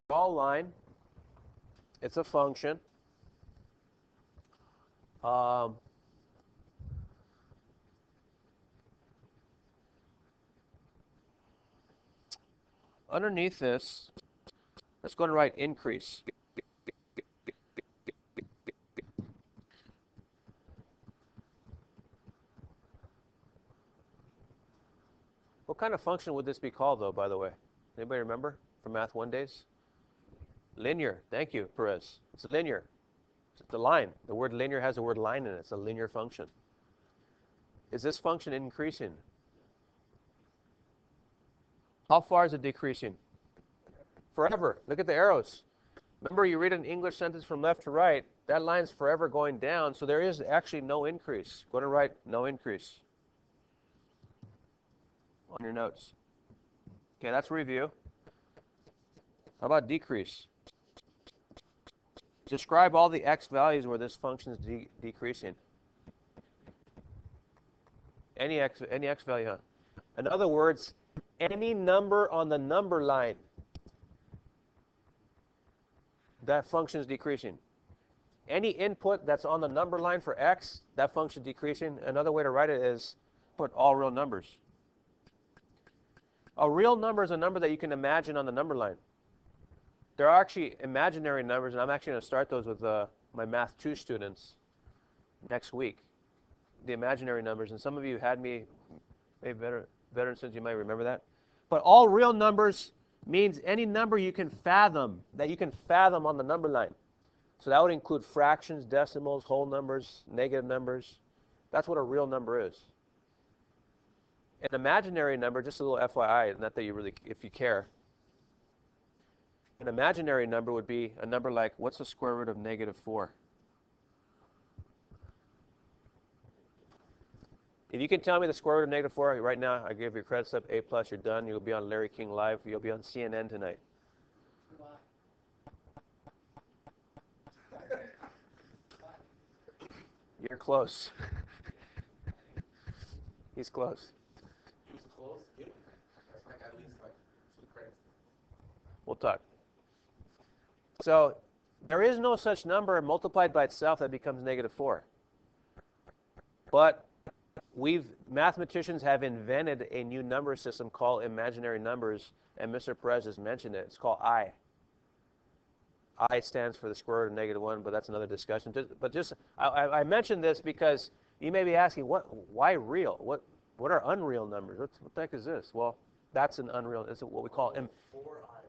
Draw a line. It's a function. Underneath this, let's go and write increase. What kind of function would this be called, though, by the way? Anybody remember from Math 1 days? Linear. Thank you, Perez. It's linear. It's the line. The word linear has the word line in it. It's a linear function. Is this function increasing? How far is it decreasing? Forever. Look at the arrows. Remember, you read an English sentence from left to right. That line's forever going down, so there is actually no increase. Go to write no increase on your notes. Okay, that's review. How about decrease? Describe all the x values where this function is decreasing. Any x value, huh? In other words, any number on the number line, that function is decreasing. Any input that's on the number line for x, that function is decreasing. Another way to write it is put all real numbers. A real number is a number that you can imagine on the number line. There are actually imaginary numbers, and I'm actually going to start those with my Math 2 students next week. The imaginary numbers, and some of you had me, maybe veterans, since you might remember that. But all real numbers means any number you can fathom, that you can fathom on the number line. So that would include fractions, decimals, whole numbers, negative numbers. That's what a real number is. An imaginary number, just a little FYI, not that you really, if you care. An imaginary number would be a number like, what's the square root of -4? If you can tell me the square root of -4 right now, I give your credit slip A+, you're done. You'll be on Larry King Live. You'll be on CNN tonight. You're close. He's close. He's close? Yeah. That's like at least like 2 credits. We'll talk. So there is no such number multiplied by itself that becomes -4. But mathematicians have invented a new number system called imaginary numbers, and Mr. Perez has mentioned it. It's called I. I stands for the square root of -1, but that's another discussion. I mentioned this because you may be asking, why real? What are unreal numbers? What the heck is this? Well, that's an unreal. It's what we call 4i.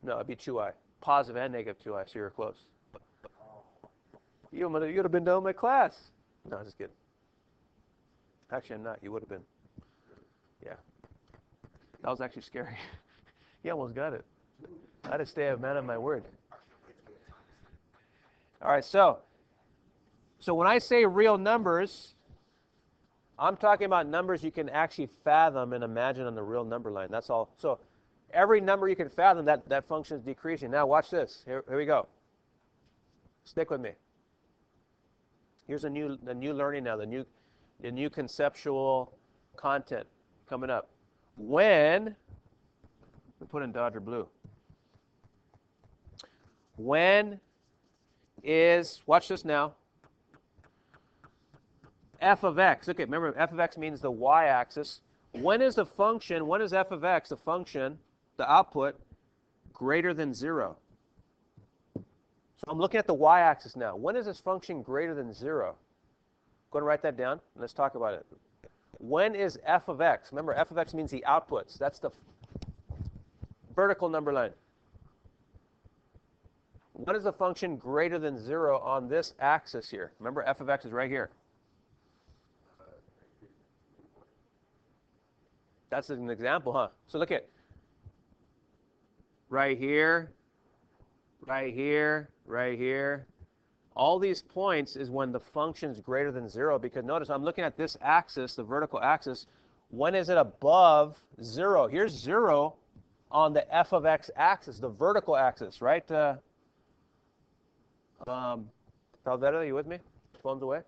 No, it'd be 2i. Positive and -2i, so you're close. You would have been done with my class. No, just kidding. Actually, I'm not. You would have been. Yeah. That was actually scary. You almost got it. I had to stay a man of my word. All right, so when I say real numbers, I'm talking about numbers you can actually fathom and imagine on the real number line. That's all. So every number you can fathom, that function is decreasing. Now watch this. Here we go. Stick with me. Here's the new learning now, the new conceptual content coming up. When, we put in Dodger blue. When is, watch this now, f of x. Okay, remember f of x means the y-axis. When is the function, when is f of x, the function, the output, greater than 0? So I'm looking at the y-axis now. When is this function greater than 0? Go and write that down, and let's talk about it. When is f of x? Remember, f of x means the outputs. That's the vertical number line. When is the function greater than 0 on this axis here? Remember, f of x is right here. That's an example, huh? So look at right here, right here, right here. All these points is when the function is greater than 0, because notice I'm looking at this axis, the vertical axis. When is it above 0? Here's 0 on the f of x axis, the vertical axis, right? Valverde, are you with me? Phone's away.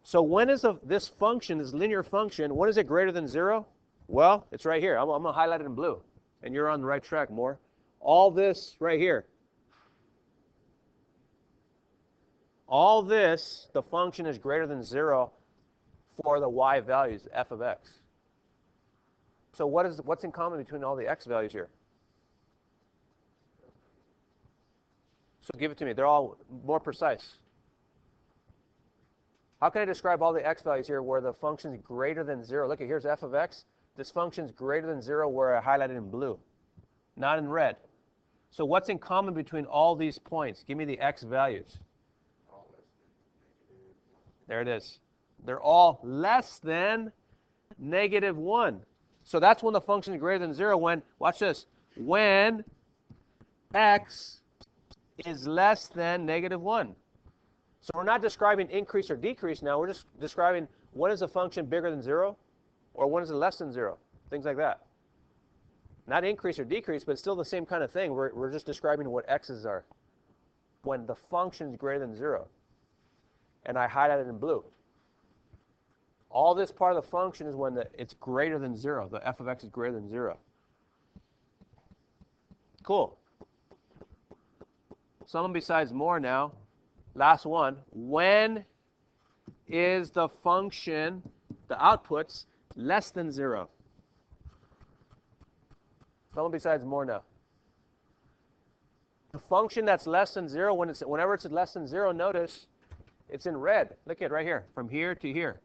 So when is this function, this linear function, when is it greater than 0? Well, it's right here. I'm going to highlight it in blue. And you're on the right track, Moore. all this right here. All this, the function is greater than 0 for the y values, f of x. So what's in common between all the x values here? So give it to me. They're all more precise. How can I describe all the x values here where the function is greater than 0? Look, here's f of x. This function is greater than 0 where I highlighted in blue, not in red. So what's in common between all these points? Give me the x values. There it is. They're all less than -1. So that's when the function is greater than 0 when, watch this, when x is less than -1. So we're not describing increase or decrease now. We're just describing when is a function bigger than 0 or when is it less than 0, things like that. Not increase or decrease, but it's still the same kind of thing. We're just describing what x's are when the function is greater than 0. And I highlighted in blue. All this part of the function is when it's greater than 0. The f of x is greater than 0. Cool. Someone besides more now. Last one. When is the function, the outputs, less than 0? Someone besides more now. The function that's less than 0, whenever it's less than 0, notice it's in red. Look at it right here, from here to here.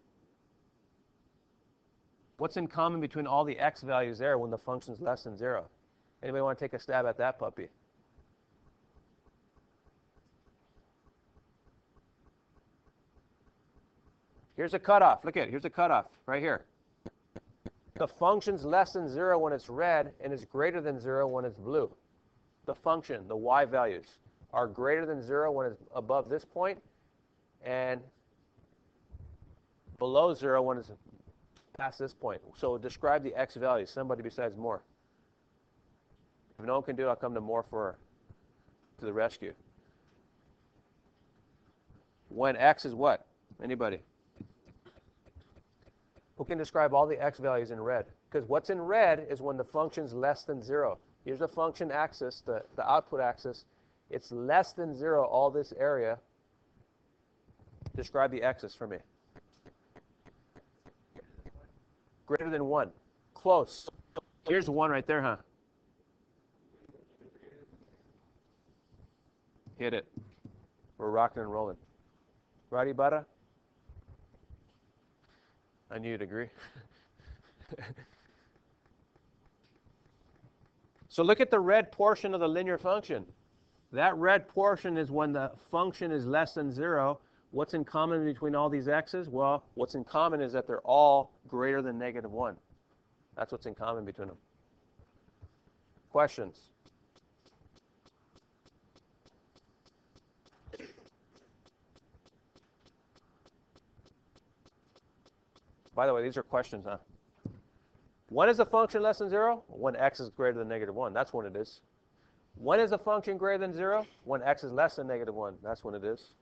What's in common between all the x values there when the function is less than 0? Anybody want to take a stab at that puppy? Here's a cutoff. Look at it. Here's a cutoff right here. The function's less than 0 when it's red and is greater than 0 when it's blue. The function, the y values, are greater than 0 when it's above this point and below 0 when it's past this point. So describe the x values. Somebody besides more. If no one can do it, I'll come to more to the rescue. When x is what? Anybody? Who can describe all the x values in red? Because what's in red is when the function's less than 0. Here's the function axis, the output axis. It's less than 0, all this area. Describe the x's for me. Greater than 1. Close. Here's 1 right there, huh? Hit it. We're rocking and rolling. Right, Ibarra? I knew you'd agree. So look at the red portion of the linear function. That red portion is when the function is less than 0. What's in common between all these x's? Well, what's in common is that they're all greater than -1. That's what's in common between them. Questions? By the way, these are questions, huh? When is a function less than 0? When x is greater than -1. That's when it is. When is a function greater than 0? When x is less than -1. That's when it is.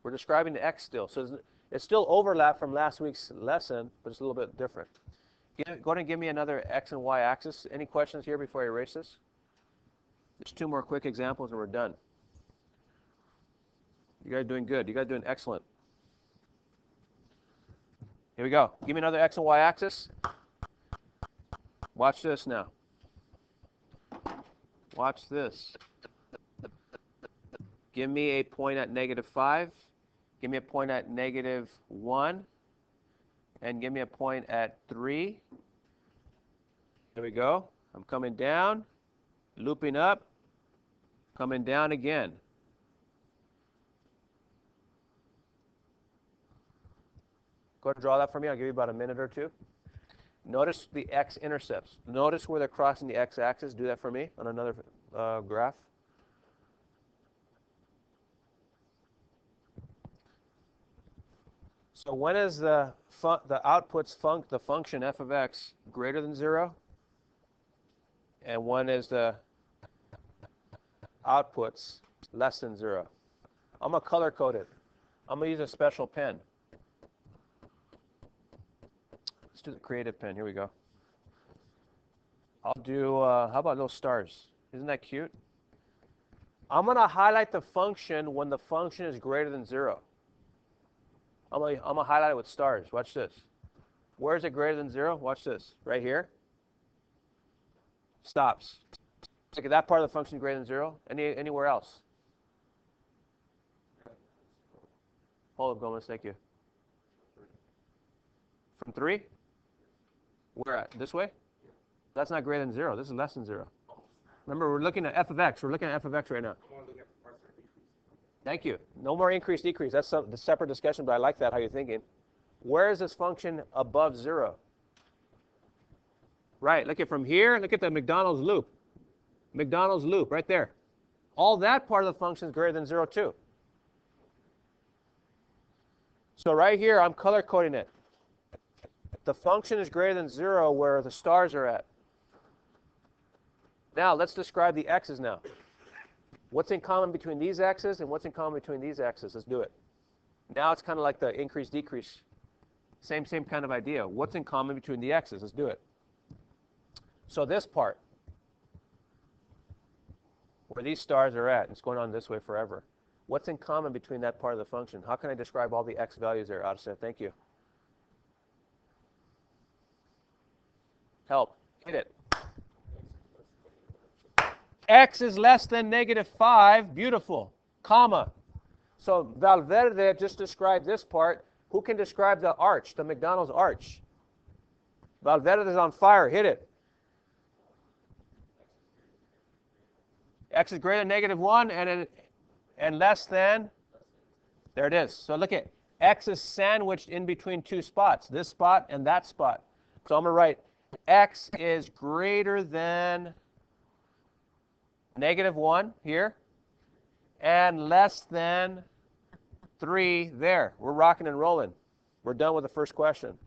We're describing the x still. So it's still overlap from last week's lesson, but it's a little bit different. Go ahead and give me another x and y axis. Any questions here before I erase this? Just 2 more quick examples and we're done. You guys are doing good. You guys are doing excellent. Here we go. Give me another x and y axis. Watch this now. Watch this. Give me a point at -5. Give me a point at -1. And give me a point at 3. There we go. I'm coming down, looping up, coming down again. Go ahead and draw that for me. I'll give you about a minute or 2. Notice the x-intercepts. Notice where they're crossing the x-axis. Do that for me on another graph. So when is the outputs the function f of x greater than 0? And when is the outputs less than 0? I'm going to color code it. I'm going to use a special pen. Let's do the creative pen. Here we go. I'll do, how about those stars? Isn't that cute? I'm going to highlight the function when the function is greater than 0. I'm going to highlight it with stars. Watch this. Where is it greater than 0? Watch this. Right here. Stops. Look at that part of the function greater than 0. Anywhere else? Hold up, Gomez. Thank you. From 3? Where at? This way? That's not greater than 0. This is less than 0. Remember, we're looking at f of x. We're looking at f of x right now. Thank you. No more increase, decrease. That's a separate discussion, but I like that, how you're thinking. Where is this function above 0? Right. Look at from here. Look at the McDonald's loop. McDonald's loop right there. All that part of the function is greater than 0 too. So right here, I'm color coding it. The function is greater than 0 where the stars are at. Now, let's describe the x's now. What's in common between these x's and what's in common between these x's? Let's do it. Now it's kind of like the increase, decrease. Same kind of idea. What's in common between the x's? Let's do it. So this part, where these stars are at, it's going on this way forever. What's in common between that part of the function? How can I describe all the x values there? Adisa, thank you. Help. Hit it. X is less than -5. Beautiful. Comma. So Valverde just described this part. Who can describe the arch, the McDonald's arch? Valverde is on fire. Hit it. X is greater than -1 and less than. There it is. So look at X is sandwiched in between two spots, this spot and that spot. So I'm going to write X is greater than -1 here and less than 3 there. We're rocking and rolling. We're done with the first question.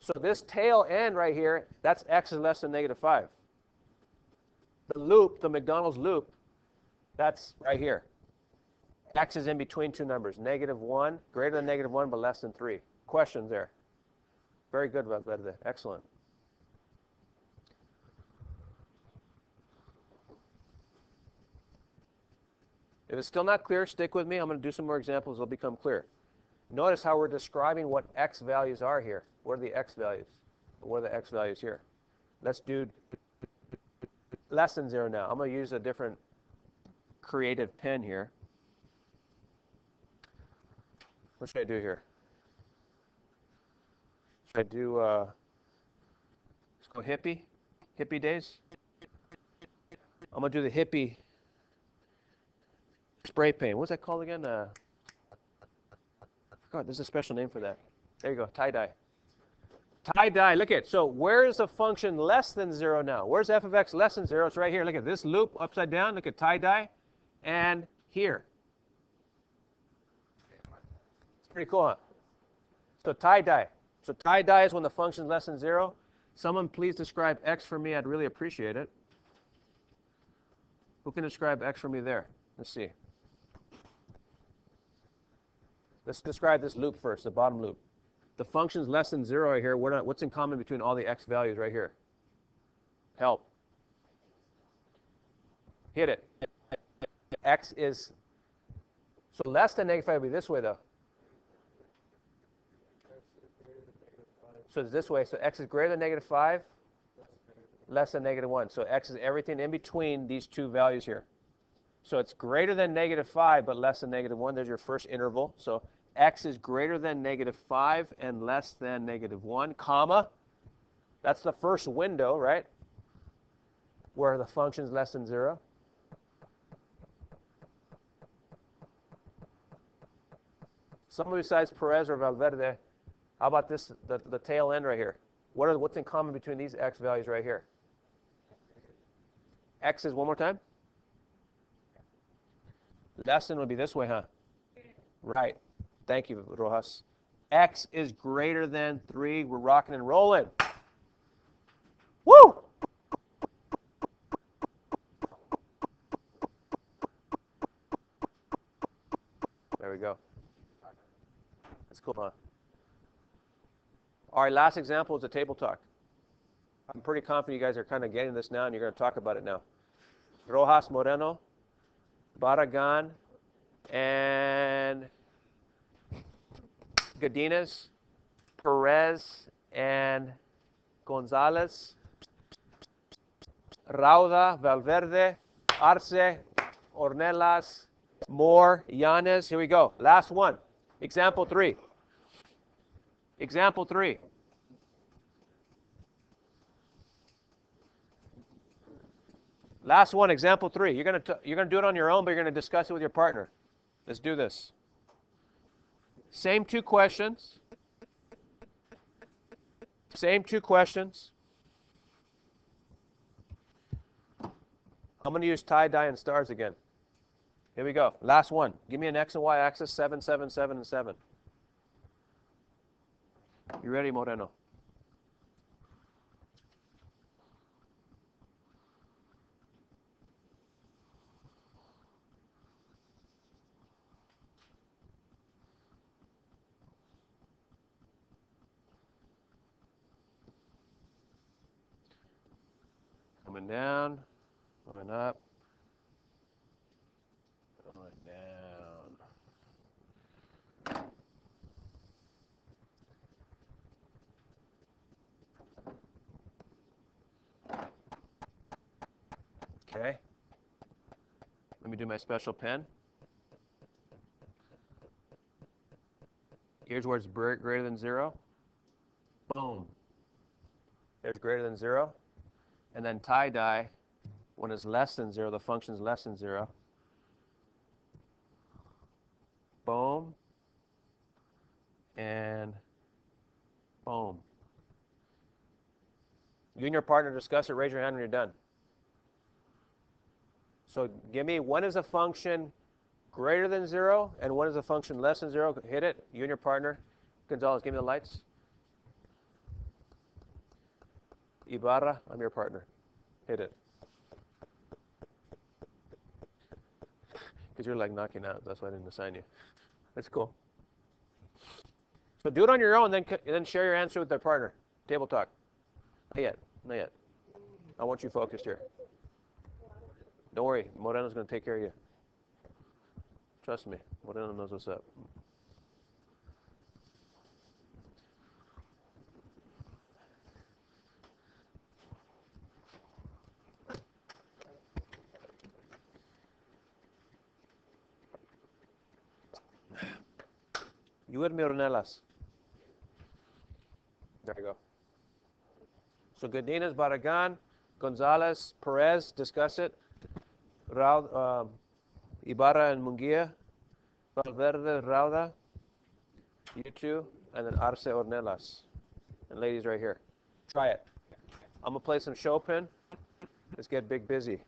So this tail end right here, that's X is less than -5. The loop, the McDonald's loop, that's right here. X is in between two numbers, -1, greater than -1, but less than 3. Questions there? Very good, Valverde. Excellent. If it's still not clear, stick with me. I'm going to do some more examples. It'll become clear. Notice how we're describing what x values are here. What are the x values? What are the x values here? Let's do less than 0 now. I'm going to use a different creative pen here. What should I do here? Should I do, let's go hippie days? I'm going to do the hippie spray paint. What's that called again? I forgot. There's a special name for that. There you go. Tie-dye. Tie-dye. Look at. So where is the function less than 0 now? Where's f of x less than 0? It's right here. Look at this loop upside down. Look at tie-dye. And here. It's pretty cool, huh? So tie-dye. So tie-dye is when the function is less than 0. Someone please describe x for me. I'd really appreciate it. Who can describe x for me there? Let's see. Let's describe this loop first, the bottom loop. The function is less than 0 right here. What's in common between all the x values right here? Help. Hit it. X is, so less than -5 would be this way though. So it's this way. So x is greater than -5, less than -1. So x is everything in between these two values here. So it's greater than -5, but less than -1. There's your first interval. So x is greater than -5 and less than -1, comma. That's the first window, right? Where the function is less than 0. Someone besides Perez or Valverde, how about this, the tail end right here? What's in common between these x values right here? X is, one more time? Less than would be this way, huh? Right. Thank you, Rojas. X is greater than 3. We're rocking and rolling. Woo! There we go. That's cool, huh? All right, last example is a table talk. I'm pretty confident you guys are kind of getting this now, and you're going to talk about it now. Rojas, Moreno, Barragan, and Godinez, Perez, and Gonzalez, Rauda, Valverde, Arce, Ornelas, Moore, Yanez. Here we go. Last one. Example 3. Example 3. Last one, example 3. You're gonna do it on your own, but you're gonna discuss it with your partner. Let's do this. Same 2 questions. Same 2 questions. I'm gonna use tie, dye, and stars again. Here we go. Last one. Give me an X and Y axis, 7, 7, 7, and 7. You ready, Moreno? Coming down, coming up, going down. Okay. Let me do my special pen. Here's where it's greater than 0. Boom. There's greater than 0. And then tie-dye, when it's less than 0, the function is less than 0. Boom. And boom. You and your partner discuss it. Raise your hand when you're done. So give me, when is a function greater than 0, and when is a function less than 0? Hit it. You and your partner. Gonzalez, give me the lights. Ibarra, I'm your partner. Hit it. Because you're like knocking out. That's why I didn't assign you. That's cool. So do it on your own, then share your answer with their partner. Table talk. Not yet. Not yet. I want you focused here. Don't worry. Moreno's going to take care of you. Trust me. Moreno knows what's up. You with me, Ornelas? There you go. So Godinez, Barragan, Gonzalez, Perez, discuss it. Ibarra and Munguia, Valverde, Rauda, you two, and then Arce, Ornelas. And ladies right here. Try it. I'm going to play some Chopin. Let's get big busy.